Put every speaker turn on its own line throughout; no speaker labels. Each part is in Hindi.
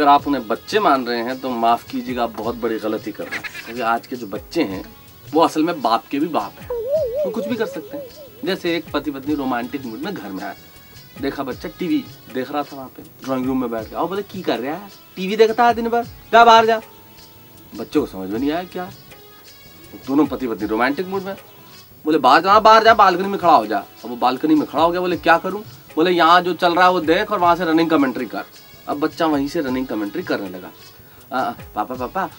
अगर आप उन्हें बच्चे मान रहे हैं तो माफ कीजिएगा, आप बहुत बड़ी गलती कर रहे हैं। क्योंकि आज के जो बच्चे हैं वो असल में बाप के भी बाप हैं, वो कुछ भी कर सकते हैं। जैसे एक पति पत्नी रोमांटिक मूड में घर में आए, देखा बच्चा टीवी देख रहा था वहाँ पे ड्राइंग रूम में बैठ के। आओ बोले की कर रहा है, टीवी देखता है दिन भर, जा बाहर जा। बच्चे को समझ में नहीं आया क्या, दोनों पति पत्नी रोमांटिक मूड में। बोले बाहर जा, बालकनी में खड़ा हो जा। अब वो बालकनी में खड़ा हो गया, बोले क्या करूं? बोले यहाँ जो चल रहा है वो देख और वहां से रनिंग कमेंट्री कर। अब बच्चा वहीं से रनिंग कमेंट्री करने लगा। पापा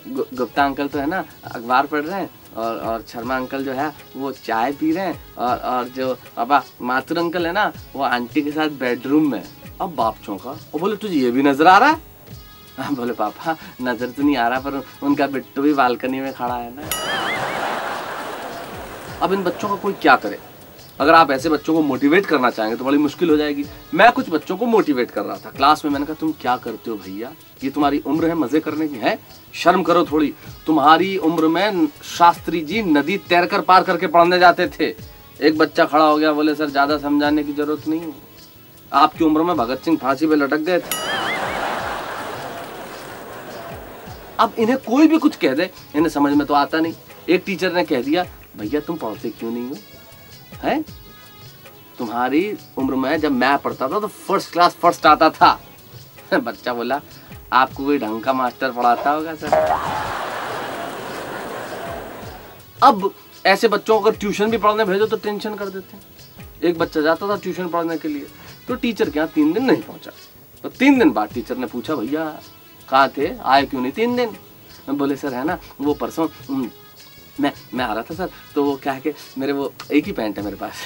गुप्ता अंकल तो है ना अखबार पढ़ रहे हैं और शर्मा अंकल जो है वो चाय पी रहे हैं और जो पापा माथुर अंकल है ना वो आंटी के साथ बेडरूम में। अब बाप चौंका और बोले तुझे ये भी नजर आ रहा है? बोले पापा नजर तो नहीं आ रहा पर उनका बिट्टू भी बालकनी में खड़ा है ना। अब इन बच्चों का कोई क्या करे? अगर आप ऐसे बच्चों को मोटिवेट करना चाहेंगे तो बड़ी मुश्किल हो जाएगी। मैं कुछ बच्चों को मोटिवेट कर रहा था क्लास में। मैंने कहा तुम क्या करते हो भैया, ये तुम्हारी उम्र है मजे करने की, है शर्म करो थोड़ी। तुम्हारी उम्र में शास्त्री जी नदी तैरकर पार करके पढ़ने जाते थे। एक बच्चा खड़ा हो गया, बोले सर ज्यादा समझाने की जरूरत नहीं है, आपकी उम्र में भगत सिंह फांसी पे लटक गए थे। अब इन्हें कोई भी कुछ कह दे इन्हें समझ में तो आता नहीं। एक टीचर ने कह दिया भैया तुम पढ़ते क्यों नहीं हो, है तुम्हारी उम्र में जब मैं पढ़ता था तो फर्स्ट क्लास फर्स्ट आता था। बच्चा बोला आपको कोई ढंग का मास्टर पढ़ाता होगा सर। अब ऐसे बच्चों को अगर ट्यूशन भी पढ़ने भेजो तो टेंशन कर देते हैं। एक बच्चा जाता था ट्यूशन पढ़ने के लिए तो टीचर के यहाँ 3 दिन नहीं पहुंचा। तो 3 दिन बाद टीचर ने पूछा भैया कहाँ थे, आए क्यों नहीं 3 दिन? बोले सर है ना वो परसों मैं आ रहा था सर, तो वो क्या है कि मेरे वो एक ही पैंट है मेरे पास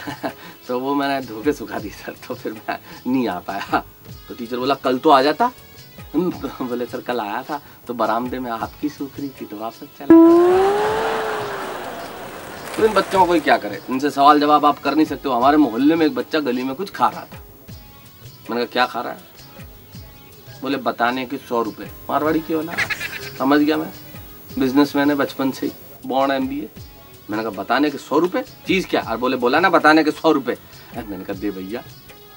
तो वो मैंने धो के सुखा दी सर, तो फिर मैं नहीं आ पाया। तो टीचर बोला कल तो आ जाता। बोले सर कल आया था तो बरामदे में आपकी सूख रही थी तो वापस चला। तो इन बच्चों को कोई क्या करे, इनसे सवाल जवाब आप कर नहीं सकते हो। हमारे मोहल्ले में एक बच्चा गली में कुछ खा रहा था। मैंने कहा क्या खा रहा है? बोले बताने के 100 रुपए। मारवाड़ी की वाला, समझ गया मैं, बिजनेसमैन है बचपन से ही, बॉन्ड MBA। मैंने कहा बताने के 100 रुपए, चीज क्या? और बोले बोला ना बताने के 100 रुपए। मैंने कहा दे भैया।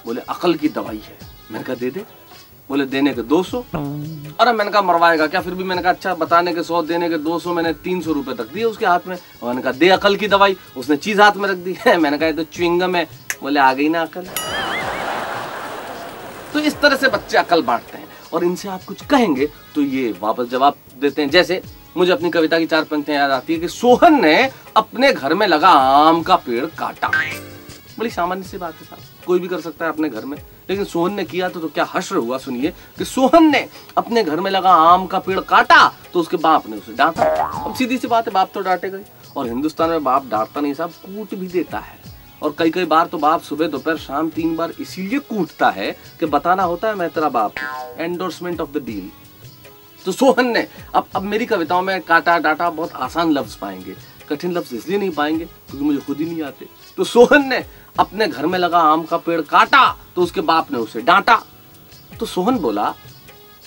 बोले अकल की दवाई है। मैंने कहा दे दे। बोले देने के 200। अरे मैंने कहा मरवाएगा क्या? फिर भी मैंने कहा अच्छा बताने के 100 देने के 200, मैंने 300 रुपए तक दिए उसके हाथ में। और मैंने कहा दे अकल की दवाई। उसने चीज हाथ में रख दी है। मैंने कहा ये तो च्युइंगम है। बोले आ गई ना अकल। तो इस तरह से बच्चे अकल बांटते हैं और इनसे आप कुछ कहेंगे तो ये वापस जवाब देते हैं। जैसे मुझे अपनी कविता की 4 पंक्तियां याद आती है कि सोहन ने अपने घर में लगा आम का पेड़ काटा। बड़ी सामान्य सी बात है साहब, कोई भी कर सकता है अपने घर में, लेकिन सोहन ने किया तो क्या हश्र हुआ। सुनिए कि सोहन ने अपने घर में लगा आम का पेड़ काटा तो उसके बाप ने उसे डांटा। अब सीधी सी बात है, बाप तो डांटेगा ही। और हिंदुस्तान में बाप डांटता नहीं साहब, कूट भी देता है। और कई बार तो बाप सुबह दोपहर शाम 3 बार इसीलिए कूटता है कि बताना होता है मैं तेरा बाप, एंडोर्समेंट ऑफ द डील। तो सोहन ने अब मेरी कविताओं में काटा डाटा बहुत आसान लफ्ज पाएंगे, कठिन लफ्ज इसलिए नहीं पाएंगे क्योंकि मुझे खुद ही नहीं आते। तो सोहन ने अपने घर में लगा आम का पेड़ काटा तो उसके बाप ने उसे डांटा। तो सोहन बोला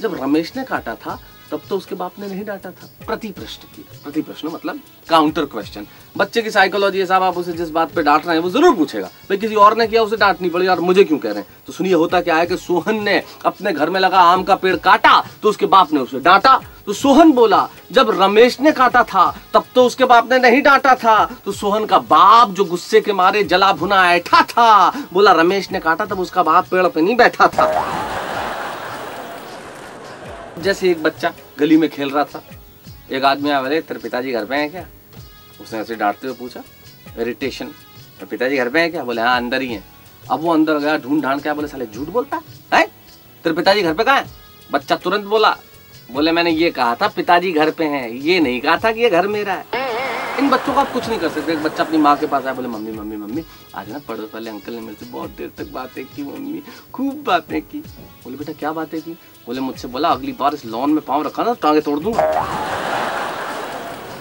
जब रमेश ने काटा था तब तो उसके बाप ने नहीं डांटा था। प्रति प्रश्न किया। प्रति प्रश्न मतलब काउंटर क्वेश्चन। बच्चे की साइकोलॉजी है साहब, आप उसे जिस बात पे डांट रहे हैं वो जरूर पूछेगा भाई किसी और ने किया उसे डांटनी पड़ी यार, मुझे क्यों कह रहे हैं। तो सुनिए होता क्या है कि सोहन ने अपने घर में लगा आम का पेड़ काटा तो उसके बाप ने उसे डांटा। तो सोहन बोला जब रमेश ने काटा था तब तो उसके बाप ने नहीं डांटा था। तो सोहन का बाप जो गुस्से के मारे जला भुना ऐठा था, बोला रमेश ने काटा तब उसका बाप पेड़ पे नहीं बैठा था। जैसे एक बच्चा गली में खेल रहा था, एक आदमी आया, बोले तेरे पिताजी घर पे हैं क्या? उसने ऐसे डांटते हुए पूछा, इरिटेशन, पिताजी घर पे हैं क्या? बोले हाँ अंदर ही हैं। अब वो अंदर गया, ढूंढ ढांड के बोले साले झूठ बोलता है, तेरे पिताजी घर पे कहाँ है? बच्चा तुरंत बोला, बोले मैंने ये कहा था पिताजी घर पे हैं, ये नहीं कहा था कि ये घर मेरा है। इन बच्चों को आप कुछ नहीं कर सकते। एक बच्चा अपनी माँ के पास आया, बोले मम्मी मम्मी मम्मी आज ना पड़ोस वाले अंकल ने मेरे से बहुत देर तक बातें की, मम्मी खूब बातें की। बोले बेटा क्या बातें की? बोले मुझसे बोला अगली बार इस लॉन में पाँव रखा ना टांगे तोड़ दूंगा।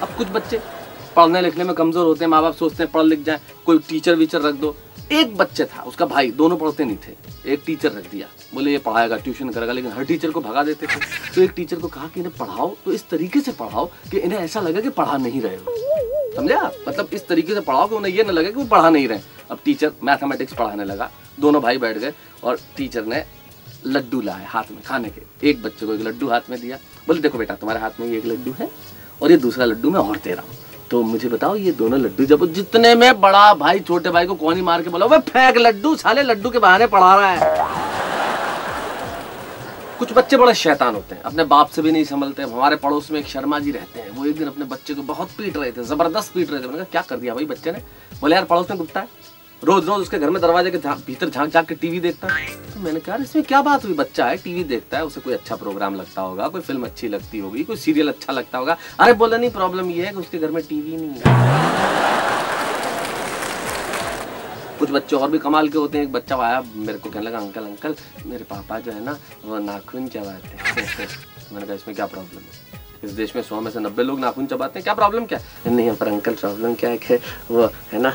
अब कुछ बच्चे पढ़ने लिखने में कमजोर होते हैं, माँ बाप सोचते हैं पढ़ लिख जाए, कोई टीचर वीचर रख दो। एक बच्चे था, उसका भाई, दोनों पढ़ते नहीं थे, एक टीचर रख दिया, बोले ये पढ़ाएगा ट्यूशन करेगा, लेकिन हर टीचर को भगा देते थे। तो एक टीचर को कहा कि इन्हें पढ़ाओ तो इस तरीके से पढ़ाओ कि इन्हें ऐसा लगे कि पढ़ा नहीं रहे हो, समझे आप? मतलब इस तरीके से पढ़ाओ कि उन्हें ये न लगे कि वो पढ़ा नहीं रहे। अब टीचर मैथमेटिक्स पढ़ाने लगा, दोनों भाई बैठ गए और टीचर ने लड्डू लाए हाथ में खाने के। एक बच्चे को एक लड्डू हाथ में दिया, बोले देखो बेटा तुम्हारे हाथ में ये एक लड्डू है और ये दूसरा लड्डू मैं और दे रहा हूँ, तो मुझे बताओ ये दोनों लड्डू जब जितने में बड़ा भाई छोटे भाई को कोनी मार के बोला वे फेंक लड्डू, साले लड्डू के बहाने पढ़ा रहा है। कुछ बच्चे बड़े शैतान होते हैं, अपने बाप से भी नहीं संभलते। हमारे पड़ोस में एक शर्मा जी रहते हैं, वो एक दिन अपने बच्चे को बहुत पीट रहे थे, जबरदस्त पीट रहे थे। मैंने कहा क्या कर दिया भाई बच्चे ने? बोले यार पड़ोस में कुत्ता है, रोज रोज उसके घर में दरवाजे के भीतर झांक झांक के टीवी देखता है। तो मैंने कहा इसमें क्या बात हुई, बच्चा है टीवी देखता है, उसे कोई अच्छा प्रोग्राम लगता होगा, कोई फिल्म अच्छी लगती होगी, कोई सीरियल अच्छा लगता होगा। अरे बोला नहीं प्रॉब्लम ये है कि उसके घर में टीवी नहीं है। कुछ बच्चे और भी कमाल के होते हैं। एक बच्चा आया मेरे को कहने लगा अंकल अंकल मेरे पापा जो है ना वो नाखून चबाते हैं। मैंने कहा इसमें क्या प्रॉब्लम है, इस देश में 100 में से 90 लोग नाखून चबाते हैं, क्या प्रॉब्लम क्या है? नहीं पर अंकल प्रॉब्लम क्या है कि वो है ना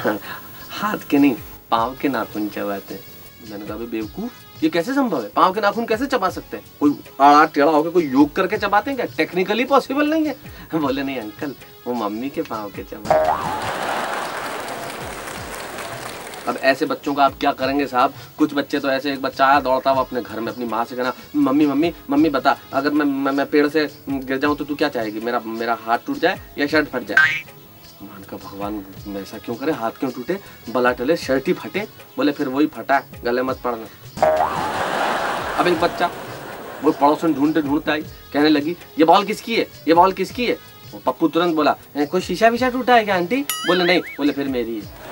हाथ के नहीं पाँव के नाखून चबाते हैं। मैंने कहा बेवकूफ ये कैसे संभव है, पाँव के नाखून कैसे चबा सकते हैं? कोई आड़ा टेढ़ा होकर कोई योग करके चबाते हैं क्या? टेक्निकली पॉसिबल नहीं है। बोले नहीं अंकल वो मम्मी के पाँव के चबाते। अब ऐसे बच्चों का आप क्या करेंगे साहब? कुछ बच्चे तो ऐसे, एक बच्चा आया दौड़ता हुआ अपने घर में अपनी माँ से कहना मम्मी मम्मी मम्मी बता अगर मैं पेड़ से गिर जाऊं तो तू क्या चाहेगी, मेरा हाथ टूट जाए या शर्ट फट जाए? मान का भगवान मैं ऐसा क्यों करे, हाथ क्यों टूटे, बला टले शर्ट ही फटे। बोले फिर वही फटा गले मत पड़ना। अब एक बच्चा वो पड़ोसन ढूंढता आई, कहने लगी ये बॉल किसकी है, ये बॉल किसकी है? वो पप्पू तुरंत बोला कोई शीशा विशा टूटा है क्या आंटी? बोले नहीं। बोले फिर मेरी है।